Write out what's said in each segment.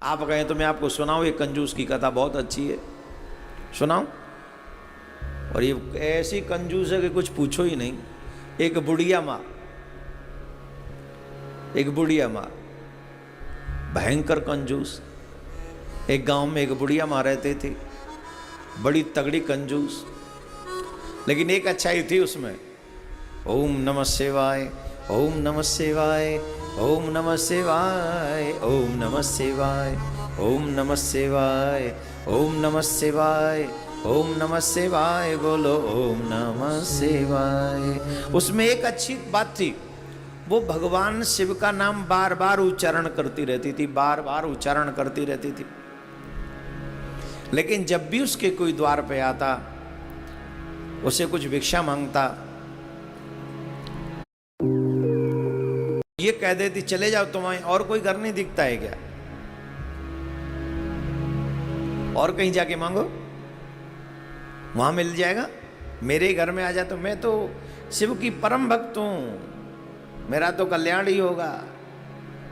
आप कहें तो मैं आपको सुनाऊं, ये कंजूस की कथा बहुत अच्छी है, सुनाऊं? और ये ऐसी कंजूस है कि कुछ पूछो ही नहीं। एक बुढ़िया माँ भयंकर कंजूस। एक गांव में एक बुढ़िया माँ रहती थी, बड़ी तगड़ी कंजूस, लेकिन एक अच्छाई थी उसमें। ओम नमः शिवाय, ओम नमः शिवाय, ओम नमः शिवाय, ओम नमः शिवाय, ओम नमः शिवाय, ओम नमः शिवाय, ओम नमः शिवाय, बोलो ओम नमः शिवाय। उसमें एक अच्छी बात थी, वो भगवान शिव का नाम बार बार उच्चारण करती रहती थी, बार बार उच्चारण करती रहती थी। लेकिन जब भी उसके कोई द्वार पे आता, उसे कुछ भिक्षा मांगता, ये कह देती चले जाओ, तुम्हें और कोई घर नहीं दिखता है क्या? और कहीं जाके मांगो, वहां मिल जाएगा, मेरे घर में आ जा। तो मैं तो शिव की परम भक्त हूं, मेरा तो कल्याण ही होगा,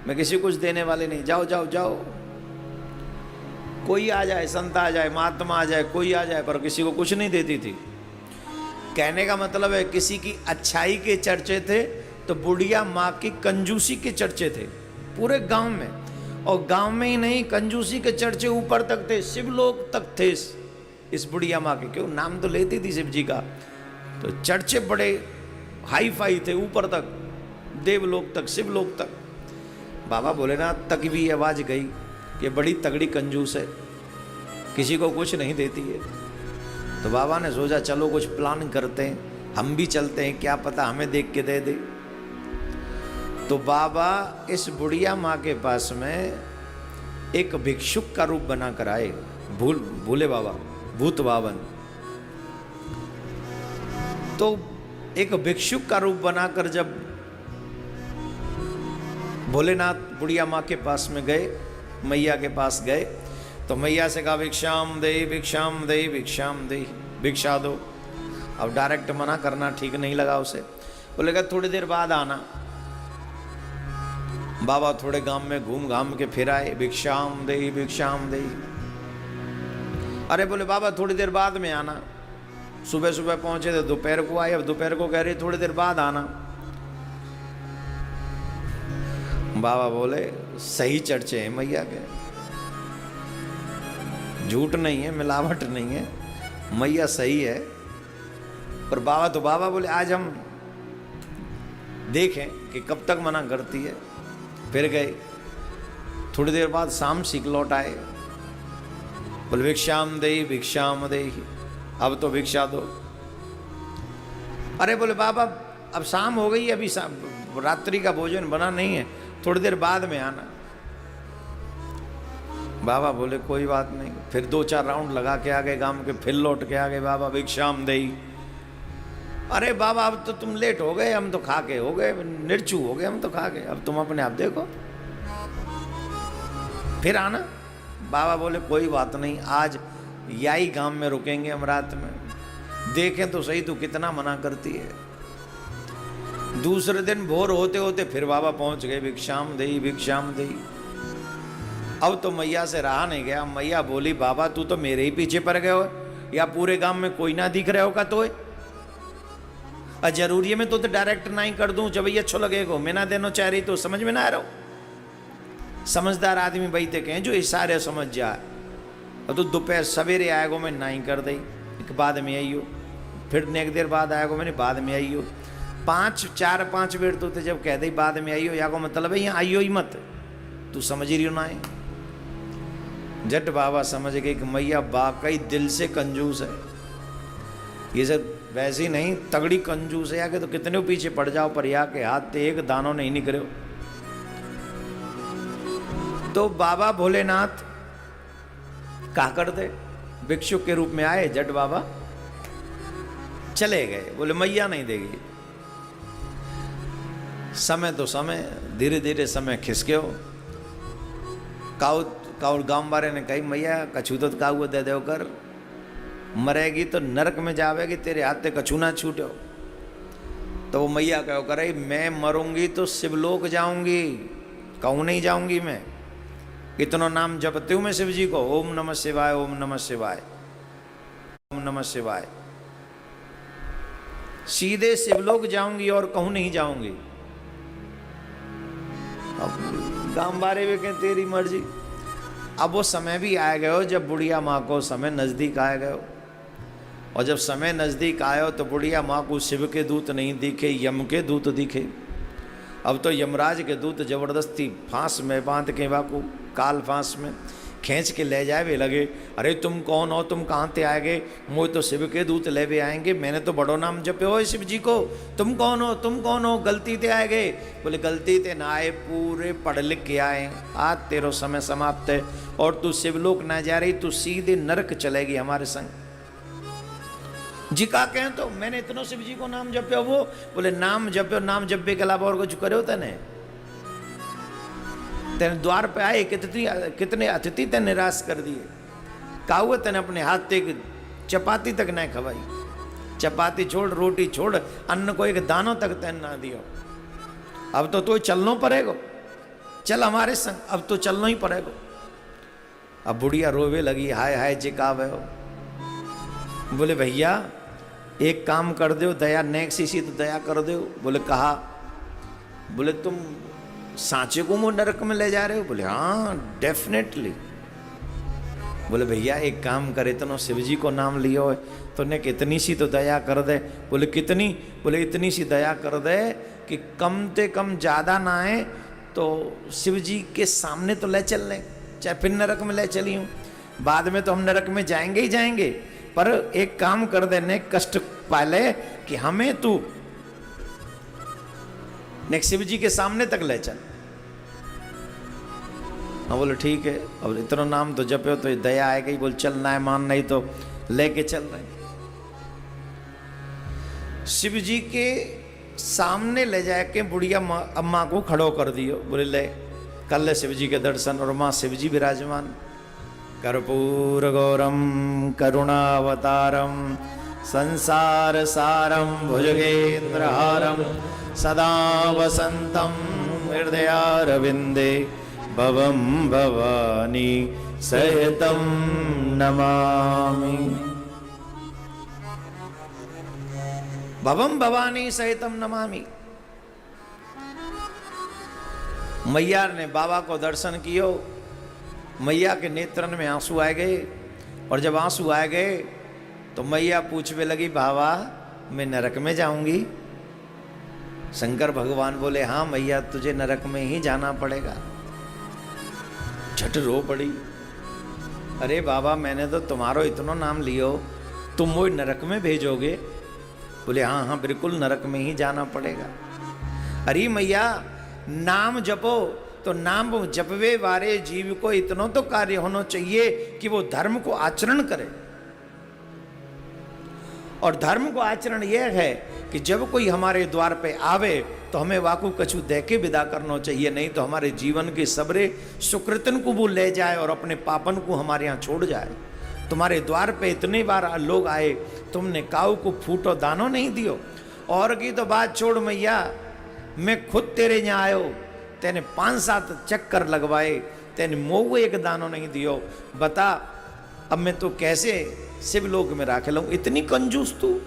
मैं किसी कुछ देने वाले नहीं, जाओ जाओ जाओ। कोई आ जाए, संत आ जाए, महात्मा आ जाए, कोई आ जाए, पर किसी को कुछ नहीं देती थी। कहने का मतलब है किसी की अच्छाई के चर्चे थे तो बुढ़िया माँ की कंजूसी के चर्चे थे पूरे गांव में। और गांव में ही नहीं, कंजूसी के चर्चे ऊपर तक थे, शिवलोक तक थे इस बुढ़िया माँ के। क्यों, नाम तो लेती थी शिव जी का, तो चर्चे बड़े हाई फाई थे, ऊपर तक, देवलोक तक, शिवलोक तक। बाबा भोलेनाथ तक भी आवाज गई कि बड़ी तगड़ी कंजूस है, किसी को कुछ नहीं देती है। तो बाबा ने सोचा चलो कुछ प्लान करते हैं, हम भी चलते हैं, क्या पता हमें देख के दे दे। तो बाबा इस बुढ़िया माँ के पास में एक भिक्षुक का रूप बना कर आए, भूले बाबा, भूत बावन। तो एक भिक्षुक का रूप बनाकर जब भोलेनाथ बुढ़िया माँ के पास में गए, मैया के पास गए, तो मैया से कहा भिक्षाम दे, भिक्षाम दे, भिक्षाम दे, भिक्षा दो। अब डायरेक्ट मना करना ठीक नहीं लगा उसे, बोलेगा थोड़ी देर बाद आना। बाबा थोड़े गांव में घूम घाम के फिर आए, भिक्षाम दे, भिक्षाम दे। अरे बोले बाबा थोड़ी देर बाद में आना। सुबह सुबह पहुंचे थे, दोपहर को आए, अब दोपहर को कह रहे थोड़ी देर बाद आना। बाबा बोले सही चर्चे हैं मैया के, झूठ नहीं है, मिलावट नहीं है, मैया सही है। पर बाबा तो बाबा बोले आज हम देखें कि कब तक मना करती है। फिर गए, थोड़ी देर बाद शाम सीख लौट आए, बोले भिक्षाम दे, भिक्षाम दे, अब तो भिक्षा दो। अरे बोले बाबा अब शाम हो गई, अभी रात्रि का भोजन बना नहीं है, थोड़ी देर बाद में आना। बाबा बोले कोई बात नहीं। फिर 2-4 राउंड लगा के आ गए गांव के, फिर लौट के आ गए, बाबा भिक्षाम दे। अरे बाबा अब तो तुम लेट हो गए, हम तो खा के हो गए, निर्चू हो गए हम तो खा के, अब तुम अपने आप देखो, फिर आना। बाबा बोले कोई बात नहीं, आज यही गांव में रुकेंगे हम रात में, देखें तो सही तू कितना मना करती है। दूसरे दिन भोर होते होते फिर बाबा पहुंच गए, भिक्षाम दे, भिक्षाम दे। अब तो मैया से रहा नहीं गया। मैया बोली बाबा तू तो मेरे ही पीछे पड़ गए हो, या पूरे गांव में कोई ना दिख रहे होगा तो जरूरी है मैं तो डायरेक्ट नहीं कर दूं, जब ये अच्छो लगेगा मैं ना देनो चाह रही, तो समझ में ना आ रहा हूं। समझदार आदमी बैठे कहें जो इशारे समझ जाए। और तो दोपहर सवेरे आएगो मैं नहीं कर दी, एक बाद में आई हो, फिर एक देर बाद आएगो मैंने बाद में आई हो। 4-5 बेर तो जब कह दी बाद में आई हो, या को मतलब है यहाँ आई हो ही मत, तू समझ ही रही हो ना है। जट बाबा समझ गए कि मैया वाकई दिल से कंजूस है, ये सब वैसे ही नहीं तगड़ी कंजूस है, आके तो कितने पीछे पड़ जाओ पर या के हाथ ते एक दानों नहीं निकले। तो बाबा भोलेनाथ क्या करते, भिक्षुक के रूप में आए, जट बाबा चले गए, बोले मैया नहीं देगी। समय तो समय, धीरे धीरे समय खिसके हो। काउ गांव वाले ने कही मैया कछू तो काऊ दे दो कर, मरेगी तो नरक में जावेगी, तेरे हाथ से कछू ना छूटो। तो वो मैया कहो करे मैं मरूंगी तो शिवलोक जाऊंगी, कहूँ नहीं जाऊंगी मैं। इतना नाम जपते हूं मैं शिव जी को, ओम नमः शिवाय, ओम नमः शिवाय, ओम नमः शिवाय। सीधे शिवलोक जाऊंगी और कहूं नहीं जाऊंगी। अब गांव बारे में कहें तेरी मर्जी। अब वो समय भी आ गए हो जब बुढ़िया माँ को समय नजदीक आ गए हो, और जब समय नजदीक आयो तो बुढ़िया माँ को शिव के दूत नहीं दिखे, यम के दूत दिखे। अब तो यमराज के दूत जबरदस्ती फांस में बांध के वाकू काल फांस में खींच के ले जाए वे लगे। अरे तुम कौन हो, तुम कहाँ से आएगे? मुझे तो शिव के दूत ले भी आएंगे, मैंने तो बड़ो नाम जपे हो शिव जी को। तुम कौन हो, तुम कौन हो? गलती से आए गए। बोले गलती से ना आए, पूरे पढ़ लिख के आए। आज तेरो समय समाप्त है और तू शिवलोक ना जा रही, तू सीधे नरक चलेगी हमारे संग। जी का कहें तो मैंने इतनो शिव जी को नाम जपे। वो बोले नाम जपे, नाम जपे के अलावा और कुछ करे तेने? तेने द्वार पे आए कितने अतिथि तेने निराश कर दिए। काहुए तेने अपने हाथ से चपाती तक नहीं खवाई। चपाती छोड़, रोटी छोड़, अन्न को एक दानो तक तेन ना दियो। अब तो चलनो पड़ेगा, चल हमारे संग, अब तो चलना ही पड़ेगा। अब बुढ़िया रोवे लगी, हाय हाय जिकावे हो। बोले भैया एक काम कर दो, दया नेक्स्ट सी तो दया कर दो। बोले कहा? बोले तुम सांचे को मुंह नरक में ले जा रहे हो? बोले हाँ डेफिनेटली। बोले भैया एक काम करे, इतना शिव जी को नाम लियो है तो ने कितनी सी तो दया कर दे। बोले कितनी? बोले इतनी सी दया कर दे कि कम से कम ज़्यादा ना आए तो शिव जी के सामने तो ले चल लें, चाहे फिर नरक में ले चली हूँ। बाद में तो हम नरक में जाएंगे ही जाएंगे, पर एक काम कर देने कष्ट पाले कि हमें तू नेक्स्ट शिव जी के सामने तक ले चल। हाँ बोले ठीक है, अब इतना नाम तो जपे तो दया आएगी। बोल चलना है, मान नहीं तो लेके चल रहे। शिव जी के सामने ले जाके बुढ़िया अम्मा को खड़ो कर दियो। बोले ले कर ले शिव जी के दर्शन। और माँ शिव जी विराजमान, कर्पूर गौरम करुणावतारम संसार सारम भुजगेन्द्रहारम सदा वसंतम हृदयारविंदे भवम भवानी सहितम नमामि। भवम भवानी सहितम नमामि। मैया ने बाबा को दर्शन कियो। मैया के नेत्रन में आंसू आ गए, और जब आंसू आ गए तो मैया पूछने लगी, बाबा मैं नरक में जाऊंगी? शंकर भगवान बोले हाँ मैया तुझे नरक में ही जाना पड़ेगा। झट रो पड़ी, अरे बाबा मैंने तो तुम्हारो इतना नाम लियो, तुम वो नरक में भेजोगे? बोले हाँ हाँ बिल्कुल नरक में ही जाना पड़ेगा। अरे मैया नाम जपो तो नाम जपवे वाले जीव को इतना तो कार्य होना चाहिए कि वो धर्म को आचरण करे। और धर्म को आचरण यह है कि जब कोई हमारे द्वार पे आवे तो हमें वाकू कछु दे के विदा करना चाहिए, नहीं तो हमारे जीवन के सबरे सुकृतन को वो ले जाए और अपने पापन को हमारे यहाँ छोड़ जाए। तुम्हारे द्वार पे इतने बार लोग आए, तुमने काऊ को फूटो दानो नहीं दियो। और की तो बात छोड़ मैया, मैं खुद तेरे यहाँ आयो, तेने 5-7 चक्कर लगवाए, तेने मोह एक दानो नहीं दियो। बता अब मैं तो कैसे शिवलोक में राख लूं? इतनी कंजूस तू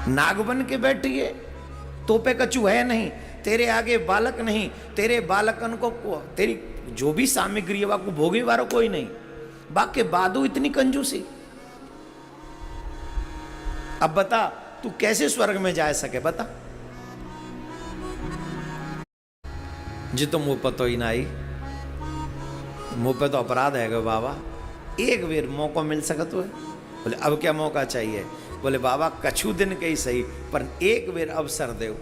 नाग बन के बैठी है, तो पे कछु है नहीं, तेरे आगे बालक नहीं, तेरे बालकन को तेरी जो भी सामग्री है को भोगे वाला कोई नहीं, बाकी बादू इतनी कंजूसी। अब बता तू कैसे स्वर्ग में जा सके? बता जी, तो मुंह पतो ही ना आई, मुंह पे तो अपराध है बाबा। एक बार मौका मिल सकत है? बोले अब क्या मौका चाहिए? बोले बाबा कछु दिन के ही सही, पर एक बार अवसर दो।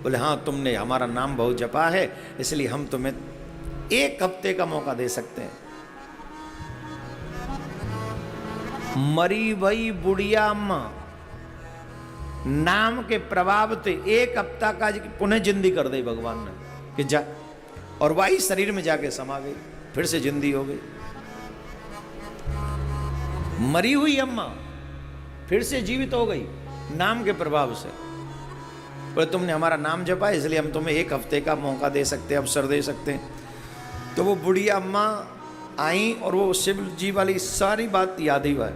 बोले हाँ तुमने हमारा नाम बहुत जपा है, इसलिए हम तुम्हें 1 हफ्ते का मौका दे सकते हैं। मरी भई बुढ़िया अम्मा नाम के प्रभाव से 1 हफ्ता का पुनः जिंदी कर दी भगवान ने कि जा, और वही शरीर में जाके समा गई, फिर से जिंदी हो गई। मरी हुई अम्मा फिर से जीवित हो गई नाम के प्रभाव से। बोले तुमने हमारा नाम जपा इसलिए हम तुम्हें 1 हफ्ते का मौका दे सकते हैं, अवसर दे सकते हैं। तो वो बुढ़िया अम्मा आई और वो शिव जी वाली सारी बात याद ही हुआ,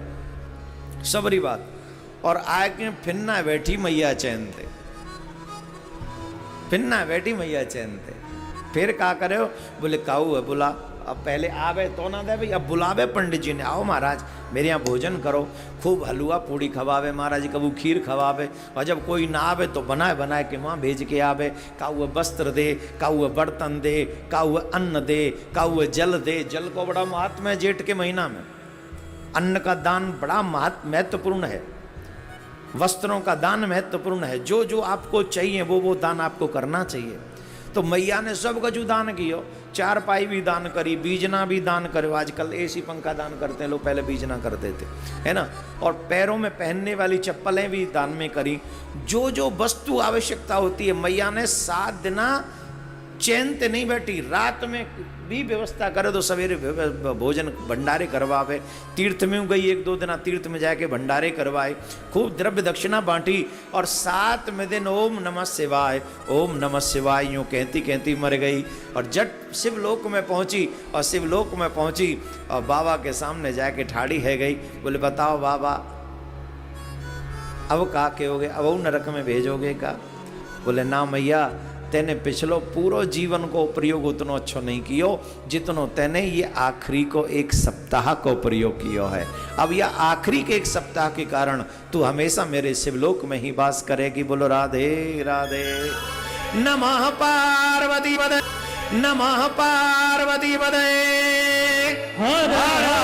सबरी बात, और आके फिर ना बैठी मैया चैन थे, फिर ना बैठी मैया चैन थे। फिर का करे हो? बोले काऊ है बुला, अब पहले आवे तो ना दे भाई, अब बुलावे पंडित जी ने, आओ महाराज मेरे यहाँ भोजन करो, खूब हलवा पूड़ी खवावे महाराज जी, कबू खीर खवावे, और जब कोई ना आवे तो बनाए बनाए के वहाँ भेज के आवे, काऊ वस्त्र दे, काऊ बर्तन दे, काऊ अन्न दे, काऊ जल दे। जल को बड़ा महत्व है जेठ के महीना में, अन्न का दान बड़ा महत्वपूर्ण है, वस्त्रों का दान महत्वपूर्ण है, जो जो आपको चाहिए वो दान आपको करना चाहिए। तो मैया ने सब कछु दान कियो, 4 पाई भी दान करी, बीजना भी दान करो, आजकल एसी पंखा दान करते हैं लोग, पहले बीजना करते थे, है ना, और पैरों में पहनने वाली चप्पलें भी दान में करी। जो जो वस्तु आवश्यकता होती है मैया ने 7 दिन चैन ते नहीं बैठी, रात में भी व्यवस्था करे तो सवेरे भोजन भंडारे करवावे, तीर्थ में गई 1-2 दिन तीर्थ में जाके भंडारे करवाए, खूब द्रव्य दक्षिणा बांटी, और 7वें दिन ओम नमः शिवाय, ओम नमः शिवाय यूँ कहती कहती मर गई, और जट शिवलोक में पहुंची, और शिवलोक में पहुंची और बाबा के सामने जाके ठाड़ी है गई। बोले बताओ बाबा अब का कहोगे, अब वो नरक में भेजोगे का? बोले ना मैया, तेने पिछलो पूरो जीवन को प्रयोग उतनो अच्छो नहीं कियो जितनो तेने ये आखिरी को 1 सप्ताह को प्रयोग कियो है। अब यह आखिरी के 1 सप्ताह के कारण तू हमेशा मेरे शिवलोक में ही वास करेगी। बोलो राधे राधे। नमः पार्वती पदे, नमः पार्वती पदे, हर हर